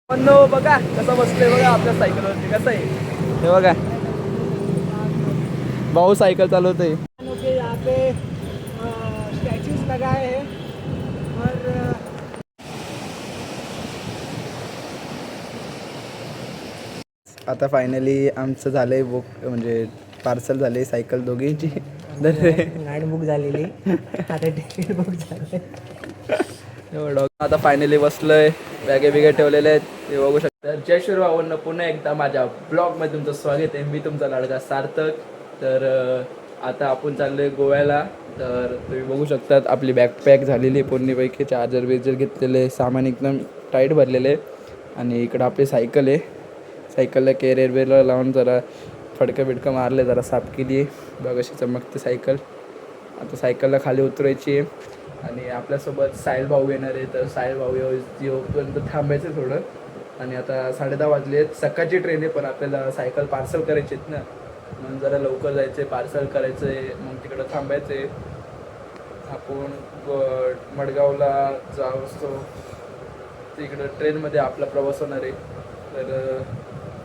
पण बघा कसं बसले बघा आपल्या सायकलवरती कसं आहे हे बघा भाऊ सायकल चालवतोय. यहाँ पे स्टैचूज लगाए हैं और आता फायनली आमचं झालंय बुक म्हणजे पार्सल झाले सायकल दोघींची. गाडी बुक झालेली आता तिकीट बुक झाले. एवढं आता फायनली बसलोय बॅगे बिगे ठेवलेले आहेत ते बघू शकता. जय श्री भावांनो पुन्हा एकदा माझ्या ब्लॉगमध्ये तुमचं स्वागत आहे. मी तुमचा लाडका सार्थक. तर आता आपण चाललोय गोव्याला. तर तुम्ही बघू शकतात आपली बॅकपॅक झालेली पूर्णपैकी चार्जर बिर्जर घेतलेले सामान एकदम टाईट भरलेले आणि इकडं आपली सायकल आहे. सायकलला केरियर बेरला लावून जरा फडकं बिडकं मारले जरा साफ केली बघ अशी चमकते सायकल. आता सायकलला खाली उतरायची आहे आणि आपल्यासोबत साहिल भाऊ येणार आहे. तर साहिल भाऊ येऊपर्यंत थांबायचं थोडं. आणि आता 10:30 वाजले आहेत. सकाळची ट्रेन आहे पण आपल्याला सायकल पार्सल करायची आहेत ना म्हणून जरा लवकर जायचं आहे पार्सल करायचं आहे मग तिकडं थांबायचं आहे. आपण मडगावला जाऊ असतो तिकडं ट्रेनमध्ये आपला प्रवास होणार आहे. तर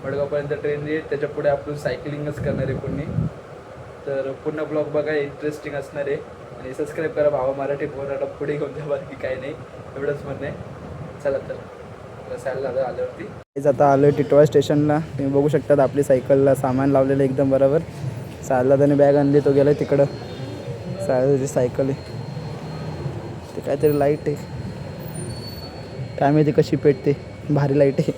मडगावपर्यंत ट्रेन येईल त्याच्या पुढे आपण सायकलिंगच करणार आहे पुणे. तर पुन्हा ब्लॉग बघा इंटरेस्टिंग असणार आहे आणि सबस्क्राईब करा भावा मराठी पोराला पुढे घेऊन द्या बाकी काही नाही एवढंच म्हणणं आहे. चला तर सायला आल्यावरती आता आलो टिटवाळा स्टेशनला. तुम्ही बघू शकतात आपली सायकलला सामान लावलेलं एकदम बरोबर. सायला त्याने बॅग आणली तो गेला तिकडं. सायलाची सायकल आहे ते काहीतरी लाईट आहे काय माहिती कशी पेटते भारी लाईट आहे.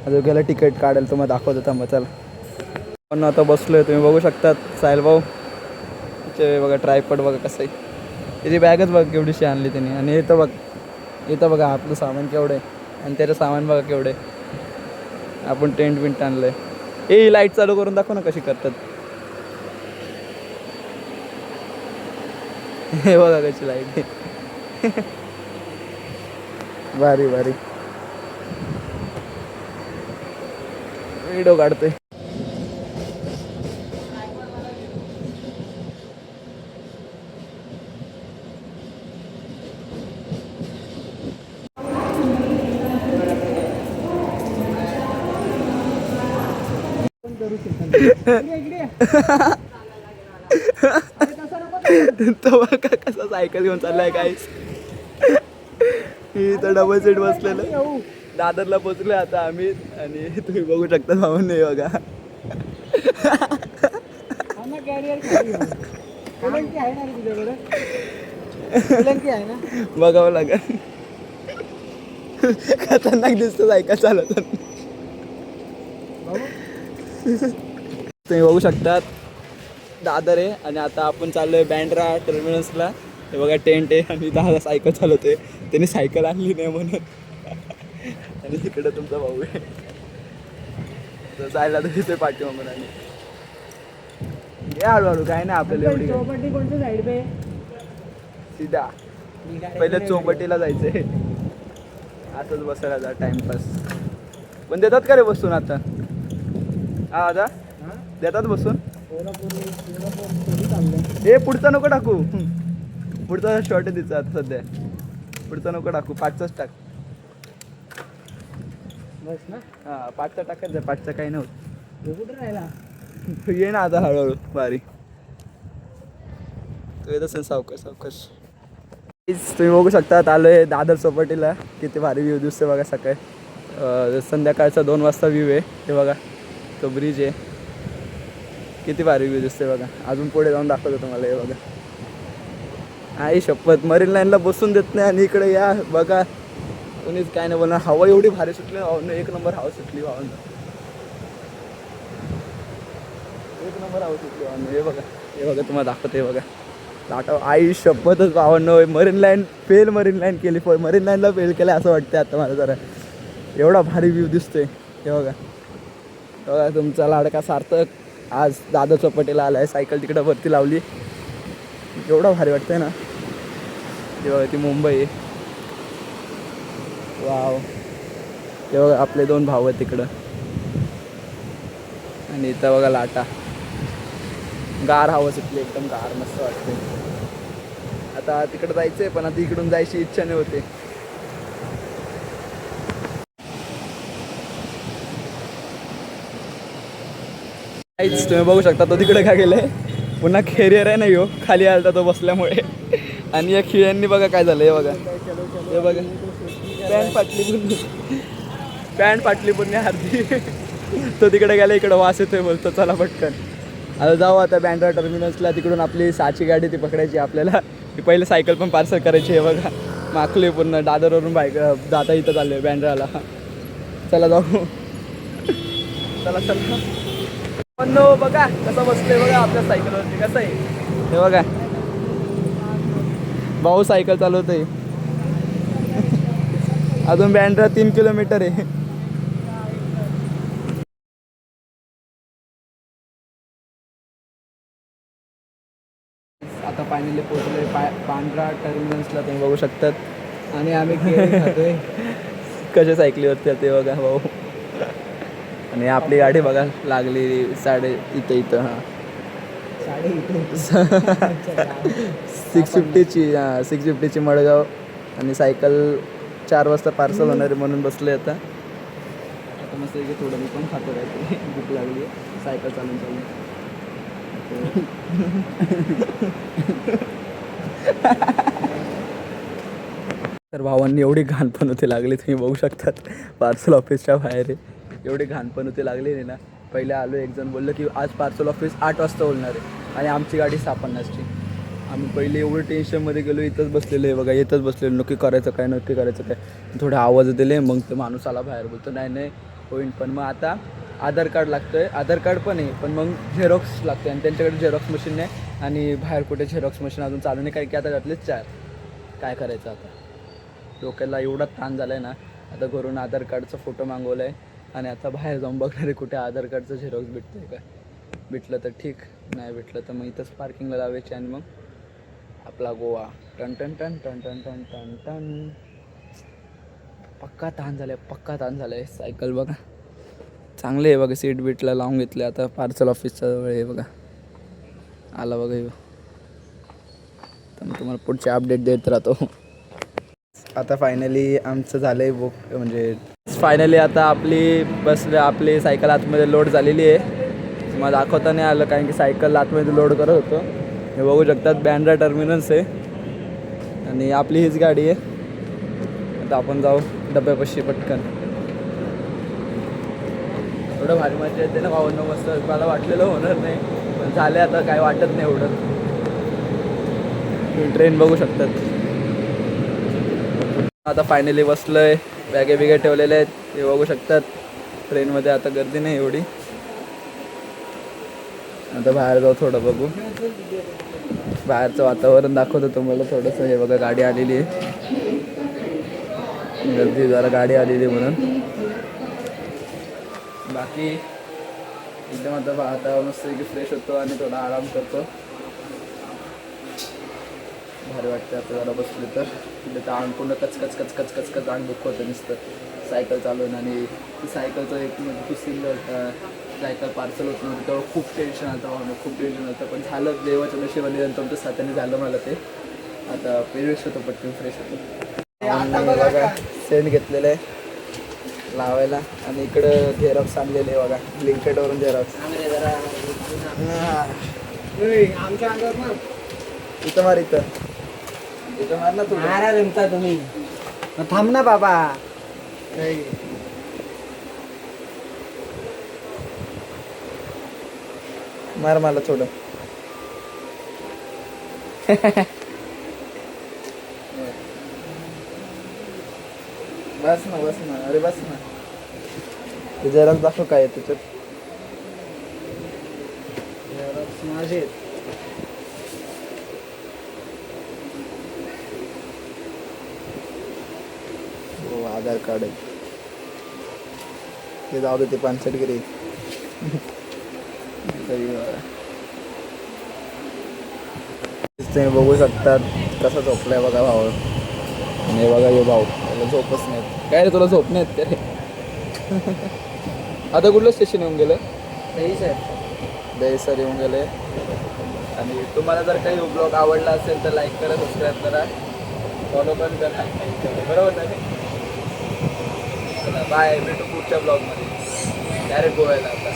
अजून गेला तिकीट काढेल तुम्हाला दाखवत होता मग चला. पण आता बसलो आहे तुम्ही बघू शकतात साहिल भाऊ ते बघा ट्रायपॉड बघा कसं आहे. त्याची बॅगच बघा केवढीशी आणली त्यांनी. आणि इथं बघा आपलं सामान केवढं आहे आणि त्याचं सामान बघा केवढं आहे. आपण टेंट बिंट आणलं आहे. ए लाईट चालू करून दाखव ना कशी करतात. हे बघा कशी लाईट आहे भारी भारी व्हिडिओ काढतोय. तो बघा कसा सायकल घेऊन चाललाय गाईस. इथं डबल सीट बसलेलं दादरला पोचलोय आता आम्ही. आणि तुम्ही बघू शकता भाऊन नाही बघा बघावं लागेल. खतरनाक दिसतं सायकल चालवताना. तुम्ही बघू शकतात दादर आहे आणि आता आपण चाललोय बँड्रा टर्मिनसला. हे बघा टेंट आहे आणि दादा सायकल चालवतोय. त्यांनी सायकल आणली नाही म्हणून. आणि तिकडे तुमचा भाऊ आहे तर जायला तर तिथे पाठी म्हणून. आणि या हळूहळू काय नाही आपल्याला एवढी चौपाटी कोणत्या साईड पे सीधा पहिले चौपाटीला जायचंय. असंच बसायला जा टाइमपास. पण देतात का रे बसून आता. हा आता देतात बसून. हे पुढचा नको टाकू पुढचा शॉर्ट आहे तिचा आता सध्या. पुढचा नको टाकू 5चाच टाक बस ना. हां 5चा टाकायचं 5चा काही नव्हतं. कुठं राहिला ये ना आता हळूहळू बारी तो येत असेल सावकाश सावकाश. तुम्ही बघू शकतात आलोय दादर चौपाटीला. किती भारी व्ह्यू दिसते बघा सकाळी संध्याकाळचा 2 वाजता व्ह्यू आहे. हे बघा तो ब्रिज आहे किती भारी व्ह्यू दिसते बघा. अजून पुढे जाऊन दाखवतो तुम्हाला. हे बघा आई शपथ मरीन लाईनला बसून देत नाही आणि इकडे या बघा कोणीच काय नाही बोलणार. हवा एवढी भारी सुटली भावनं. 1 नंबर हवा सुटली भावनं. 1 नंबर हवा सुटली भावनं. हे बघा तुम्हाला दाखवते. हे बघा लाटा आई शपथच भावनं. मरीन लाईन केली. मरीन लाईनला फेल केलं असं वाटतं आता मला जरा. एवढा भारी व्ह्यू दिसतोय. हे बघा तुमचा लाडका सार्थक आज दादा चौपाटीला आला आहे. सायकल तिकडं वरती लावली. एवढा भारी वाटतंय ना. हे बघा ती मुंबई आहे. वाव हे बघा आपले 2 भाऊ आहेत तिकडं. आणि इथं बघा लाटा गार हवा सुटली एकदम गार मस्त वाटते. आता तिकडं जायचं आहे पण आता इकडून जायची इच्छा नाही होते. काहीच तुम्ही बघू शकता तो तिकडे काय गेलाय. पुन्हा कॅरियर आहे ना ह्यो खाली आलता तो बसल्यामुळे. आणि या खिळ्यांनी बघा काय झालं. हे बघा हे बघा पॅन्ट फाटली पुन्हा अर्धी. तो तिकडे गेला इकडे वास येतोय बोलतो चला पटकन. आता जाऊ आता बँड्रा टर्मिनसला. तिकडून आपली 6ची गाडी ती पकडायची आपल्याला. ती पहिले सायकल पण पार्सल करायची आहे बघा. माखली पूर्ण दादरवरून बाईक जाता इथं चाललोय बँड्राला. चला जाऊ. चला चला पण बघा कसं बसतंय बघा आपल्या सायकलवरती. कसं आहे हे बघा. भाऊ सायकल चालवतोय. अजून बँड्रा 3 किलोमीटर आहे. आता फायनली पोहोचलोय बँड्रा टर्मिनसला तुम्ही बघू शकतात. आणि आम्ही केळी खातोय. कशा सायकलीवरती ते बघा भाऊ. आणि आपली गाडी बघा लागली साडे इथं हां 650ची मडगाव. आणि सायकल 4 वाजता पार्सल होणार आहे म्हणून बसले आता. आता मस्त की थोडं मी पण खातो काहीतरी. भूक लागली आहे सायकल चालून चालून. तर भावांनी एवढी घाणपण होती लागली तुम्ही बघू शकतात. पार्सल ऑफिसच्या बाहेर आहे. एवढी घाणपण होती लागली ना. पहिले आलो एक जण बोललं की आज पार्सल ऑफिस 8 वाजता बोलणार आहे आणि आमची गाडी 6:50ची. आम्ही पहिले एवढं टेन्शनमध्ये गेलो. इथंच बसलेलो आहे बघा. इथंच बसलेलो. नक्की करायचं काय नक्की करायचं काय. थोडे आवाज दिले मग तो माणूस आला बाहेर. बोलतो नाही नाही होईन. पण मग आता आधार कार्ड लागतं आहे. आधार कार्ड पण आहे पण मग झेरॉक्स लागते. आणि त्यांच्याकडे झेरॉक्स मशीन नाही. आणि बाहेर कुठे झेरॉक्स मशीन अजून चालू नाही कारण की आता घातलेच 4. काय करायचं आता. डोक्याला एवढा ताण झाला आहे ना. आता घरून आधार कार्डचा फोटो मागवला आहे. आणि आता बाहेर जाऊन बघणार आहे कुठे आधार कार्डचं झेरॉक्स भेटतं आहे का. भेटलं तर ठीक. नाही भेटलं तर मग इथंच पार्किंगला लावायचे आणि मग आपला गोवा. टन टन टन टन टन टन टन टन. पक्का ताण झालं आहे. पक्का ताण झालं आहे. सायकल बघा चांगले आहे बघा. सीट बीटला लावून घेतले. आता पार्सल ऑफिसचा जवळ आहे बघा. आला बघा येऊ. तर मी तुम्हाला पुढचे अपडेट देत राहतो. आता फायनली आमचं झालं आहे बुक. म्हणजे फायनली आता आपली सायकल आतमध्ये लोड झालेली आहे. मला दाखवता नाही आलं कारण की सायकल आतमध्ये लोड करत होतो. हे बघू शकतात बँड्रा टर्मिनस आहे. आणि आपली हीच गाडी आहे. आता आपण जाऊ डब्यापाशी पटकन. एवढं भारी मजा येते ना भावना. मस्त मला वाटलेलं होणार नाही पण झाले. आता काय वाटत नाही एवढं. ट्रेन बघू शकतात. आता फायनली बसलोय. बॅगे बिगे ठेवलेले आहेत हे बघू शकतात. ट्रेनमध्ये आता गर्दी नाही एवढी. आता बाहेर जाऊ थोडं बघू. बाहेरचं वातावरण दाखवतो तुम्हाला थोडंसं. हे बघा गाडी आलेली आहे. गर्दी जरा गाडी आलेली म्हणून. बाकी एकदम आता मस्त की फ्रेश होतो आणि थोडा आराम करतो. भारी वाटतं आता जरा बसले तर. म्हणजे अंग पूर्ण कचकच अंग दुःख होतं नुसतं सायकल चालवून. आणि ती सायकलचं एक म्हणजे पुसिंग होता. सायकल पार्सल होत नव्हतं तेव्हा खूप टेन्शन आलं. खूप टेन्शन होतं पण झालं. देवाच्या नशिबाने तुमच्या साथ्याने झालं मला ते. आता फ्रेश होतो पटकन फ्रेश होतो. बघा सेंट घेतलेलं आहे लावायला. आणि इकडं झेरॉक्स आणलेले आहे बघा. ब्लिंकेटवरून झेरॉक्स. आमच्या अंगावर मग इथं मार. इथं मार ना तू. मारा जमता तुम्ही. थांब ना बाबा. मार मला थोडं. बस ना अरे बस ना. ते झेरॉक्स दाखव काय आहे त्याच्यात. झेरॉक्स माझे. हो आधार कार्ड आहे. ते जाऊ दे. ते 65 गिरी. तुम्ही बघू शकतात कसं झोपलाय बघा भाऊ. आणि बघा हे भाऊ त्याला झोपच नाहीत. काय रे तुला झोप नाहीत काय. आता कुठलं स्टेशन येऊन गेलं. दहीसर येऊन गेले. आणि तुम्हाला जर काही ब्लॉग आवडला असेल तर लाईक करा, सबस्क्राईब करा, फॉलो पण करा. बरोबर ना. चला बाय. भेटू पुढच्या ब्लॉगमध्ये. डायरेक्ट गोव्याला आता.